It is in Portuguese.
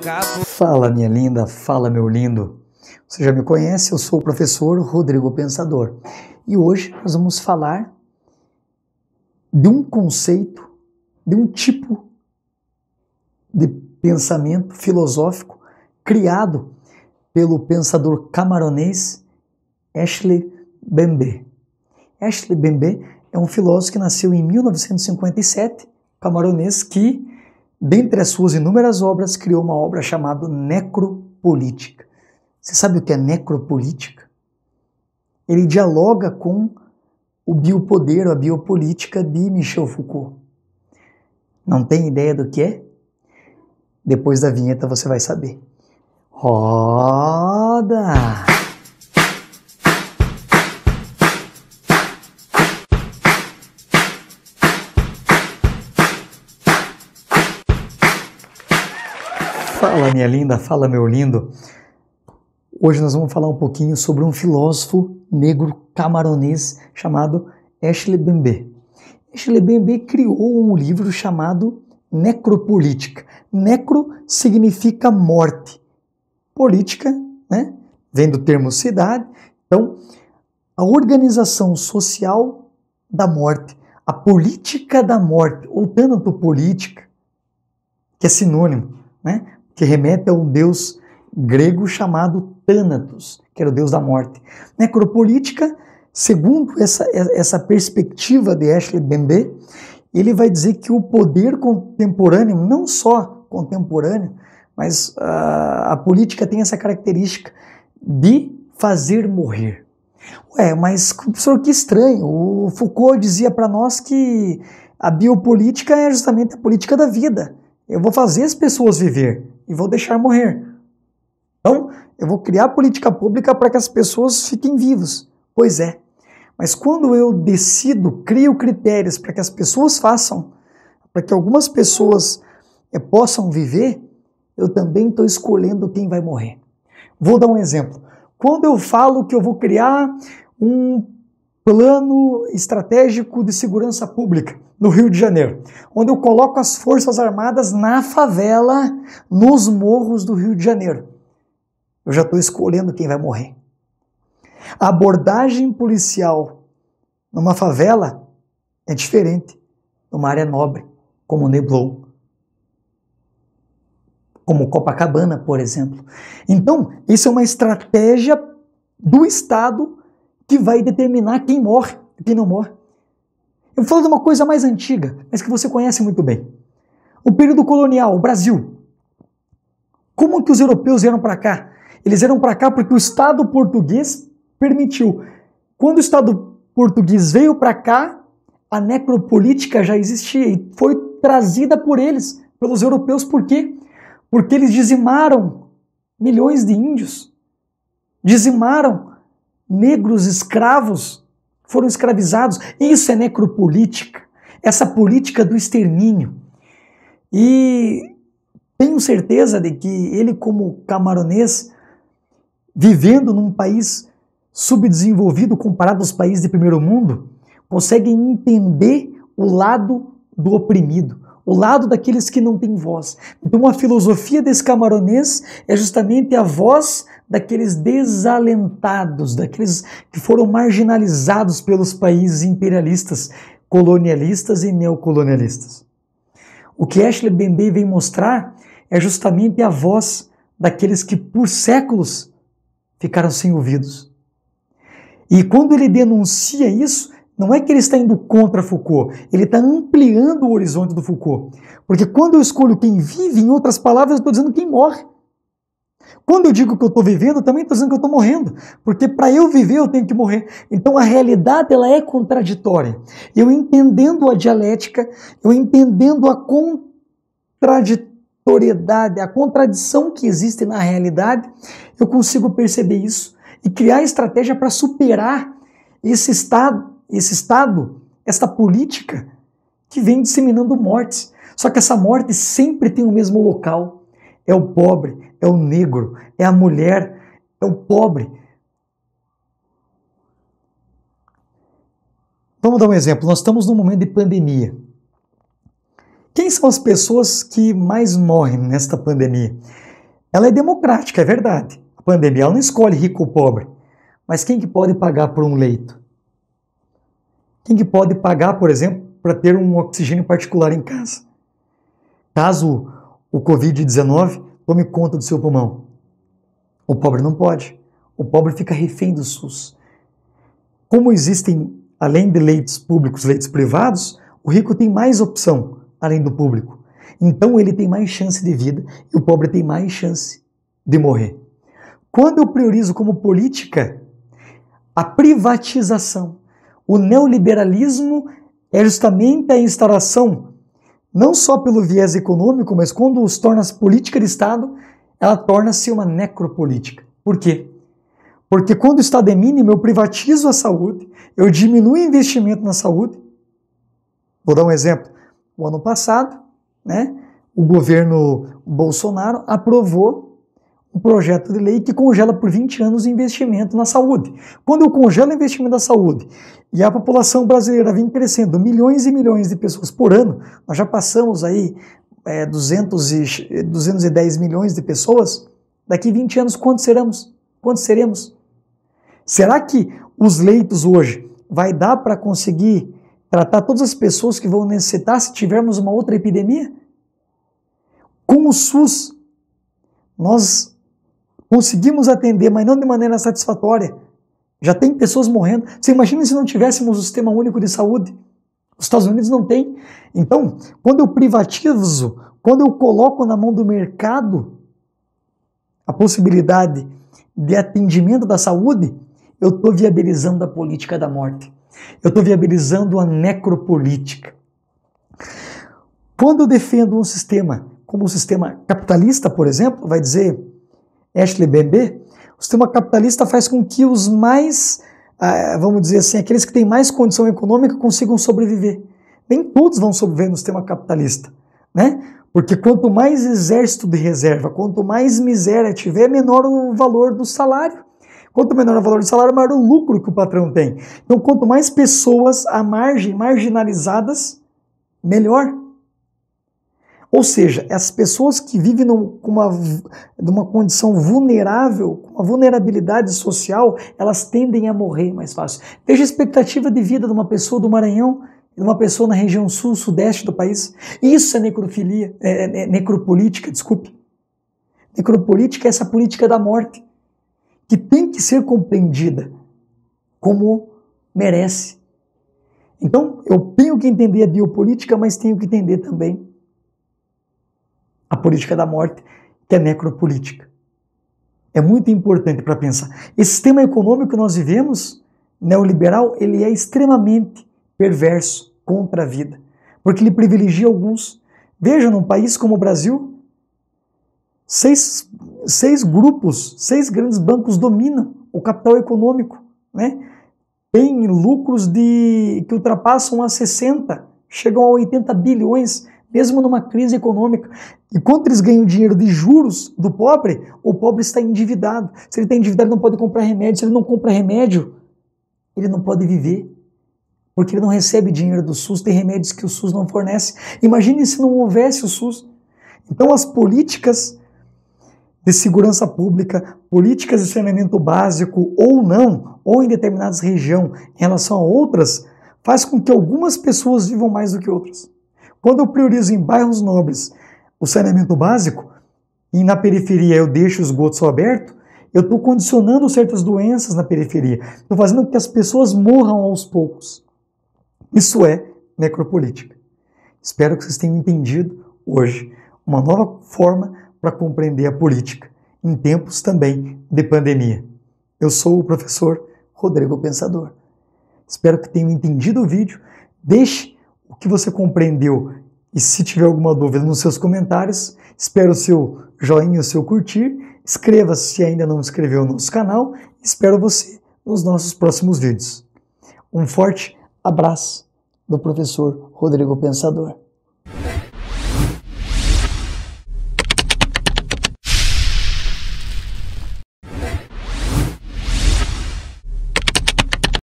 cabo. Fala, minha linda, fala, meu lindo. Você já me conhece, eu sou o professor Rodrigo Pensador. E hoje nós vamos falar de um conceito, de um tipo de pensamento filosófico criado pelo pensador camaronês Achille Mbembe. Achille Mbembe é um filósofo que nasceu em 1957, camaronês, que, dentre as suas inúmeras obras, criou uma obra chamada Necropolítica. Você sabe o que é necropolítica? Ele dialoga com o biopoder, a biopolítica de Michel Foucault. Não tem ideia do que é? Depois da vinheta você vai saber. Roda! Fala, minha linda, fala, meu lindo. Hoje nós vamos falar um pouquinho sobre um filósofo negro camaronês chamado Achille Mbembe. Achille Mbembe criou um livro chamado Necropolítica. Necro significa morte. Política, né? Vem do termo cidade. Então, a organização social da morte, a política da morte, ou tanatopolítica, que é sinônimo, né? Que remete a um deus grego chamado Thanatos, que era o deus da morte. Necropolítica, segundo essa perspectiva de Achille Mbembe, ele vai dizer que o poder contemporâneo, não só contemporâneo, mas a política tem essa característica de fazer morrer. Ué, mas professor, que estranho, o Foucault dizia para nós que a biopolítica é justamente a política da vida. Eu vou fazer as pessoas viver e vou deixar morrer. Então, eu vou criar política pública para que as pessoas fiquem vivas. Pois é. Mas quando eu decido, crio critérios para que as pessoas façam, para que algumas pessoas possam viver, eu também estou escolhendo quem vai morrer. Vou dar um exemplo. Quando eu falo que eu vou criar um plano estratégico de segurança pública no Rio de Janeiro, onde eu coloco as Forças Armadas na favela, nos morros do Rio de Janeiro, eu já estou escolhendo quem vai morrer. A abordagem policial numa favela é diferente numa área nobre, como Neblon, como Copacabana, por exemplo. Então, isso é uma estratégia do Estado que vai determinar quem morre e quem não morre. Eu vou falar de uma coisa mais antiga, mas que você conhece muito bem. O período colonial, o Brasil. Como que os europeus vieram para cá? Eles vieram para cá porque o Estado português permitiu. Quando o Estado português veio para cá, a necropolítica já existia e foi trazida por eles, pelos europeus. Por quê? Porque eles dizimaram milhões de índios, dizimaram negros escravos, foram escravizados. Isso é necropolítica, essa política do extermínio. E tenho certeza de que ele, como camaronês, vivendo num país subdesenvolvido comparado aos países de primeiro mundo, consegue entender o lado do oprimido, o lado daqueles que não têm voz. Então a filosofia desse camaronês é justamente a voz daqueles desalentados, daqueles que foram marginalizados pelos países imperialistas, colonialistas e neocolonialistas. O que Achille Mbembe vem mostrar é justamente a voz daqueles que por séculos ficaram sem ouvidos. E quando ele denuncia isso, não é que ele está indo contra Foucault, ele está ampliando o horizonte do Foucault. Porque quando eu escolho quem vive, em outras palavras, eu estou dizendo quem morre. Quando eu digo que eu estou vivendo, eu também estou dizendo que eu estou morrendo. Porque para eu viver, eu tenho que morrer. Então a realidade ela é contraditória. Eu entendendo a dialética, eu entendendo a contraditoriedade, a contradição que existe na realidade, eu consigo perceber isso e criar estratégia para superar esse estado, esta política que vem disseminando mortes. Só que essa morte sempre tem o mesmo local. É o pobre, é o negro, é a mulher, é o pobre. Vamos dar um exemplo. Nós estamos num momento de pandemia. Quem são as pessoas que mais morrem nesta pandemia? Ela é democrática, é verdade. A pandemia ela não escolhe rico ou pobre. Mas quem que pode pagar por um leito? Quem que pode pagar, por exemplo, para ter um oxigênio particular em casa? Caso o Covid-19 tome conta do seu pulmão. O pobre não pode. O pobre fica refém do SUS. Como existem, além de leitos públicos, leitos privados, o rico tem mais opção, além do público. Então ele tem mais chance de vida e o pobre tem mais chance de morrer. Quando eu priorizo como política a privatização, o neoliberalismo é justamente a instauração, não só pelo viés econômico, mas quando se torna política de Estado, ela torna-se uma necropolítica. Por quê? Porque quando o Estado é mínimo, eu privatizo a saúde, eu diminuo o investimento na saúde. Vou dar um exemplo. O ano passado, o governo Bolsonaro aprovou um projeto de lei que congela por 20 anos o investimento na saúde. Quando eu congelo o investimento da saúde e a população brasileira vem crescendo milhões e milhões de pessoas por ano, nós já passamos aí 210 milhões de pessoas, daqui 20 anos quantos seremos? Quantos seremos? Será que os leitos hoje vai dar para conseguir tratar todas as pessoas que vão necessitar se tivermos uma outra epidemia? Com o SUS, nós conseguimos atender, mas não de maneira satisfatória. Já tem pessoas morrendo. Você imagina se não tivéssemos o Sistema Único de Saúde? Os Estados Unidos não tem. Então, quando eu privatizo, quando eu coloco na mão do mercado a possibilidade de atendimento da saúde, eu estou viabilizando a política da morte. Eu estou viabilizando a necropolítica. Quando eu defendo um sistema, como o sistema capitalista, por exemplo, vai dizer Ashley Bembe, o sistema capitalista faz com que os mais, vamos dizer assim, aqueles que têm mais condição econômica consigam sobreviver. Nem todos vão sobreviver no sistema capitalista, Porque quanto mais exército de reserva, quanto mais miséria tiver, menor o valor do salário. Quanto menor o valor do salário, maior o lucro que o patrão tem. Então, quanto mais pessoas à margem, marginalizadas, melhor. Ou seja, as pessoas que vivem numa condição vulnerável, com uma vulnerabilidade social, elas tendem a morrer mais fácil. Veja a expectativa de vida de uma pessoa do Maranhão, de uma pessoa na região sul, sudeste do país. Isso é necrofilia, necropolítica, desculpe. Necropolítica é essa política da morte, que tem que ser compreendida como merece. Então, eu tenho que entender a biopolítica, mas tenho que entender também a política da morte, que é necropolítica. É muito importante para pensar. Esse sistema econômico que nós vivemos, neoliberal, ele é extremamente perverso contra a vida, porque ele privilegia alguns. Veja, num país como o Brasil, seis grandes bancos dominam o capital econômico, Tem lucros que ultrapassam a 60, chegam a 80 bilhões, mesmo numa crise econômica. E quanto eles ganham dinheiro de juros do pobre, o pobre está endividado. Se ele está endividado, ele não pode comprar remédio. Se ele não compra remédio, ele não pode viver, porque ele não recebe dinheiro do SUS, tem remédios que o SUS não fornece. Imagine se não houvesse o SUS. Então as políticas de segurança pública, políticas de saneamento básico ou não, ou em determinadas regiões em relação a outras, faz com que algumas pessoas vivam mais do que outras. Quando eu priorizo em bairros nobres o saneamento básico e na periferia eu deixo o esgoto aberto, eu estou condicionando certas doenças na periferia. Estou fazendo com que as pessoas morram aos poucos. Isso é necropolítica. Espero que vocês tenham entendido hoje uma nova forma para compreender a política, em tempos também de pandemia. Eu sou o professor Rodrigo Pensador. Espero que tenham entendido o vídeo. Deixe o que você compreendeu e se tiver alguma dúvida nos seus comentários, espero o seu joinha, o seu curtir, inscreva-se se ainda não inscreveu no nosso canal, espero você nos nossos próximos vídeos. Um forte abraço do professor Rodrigo Pensador.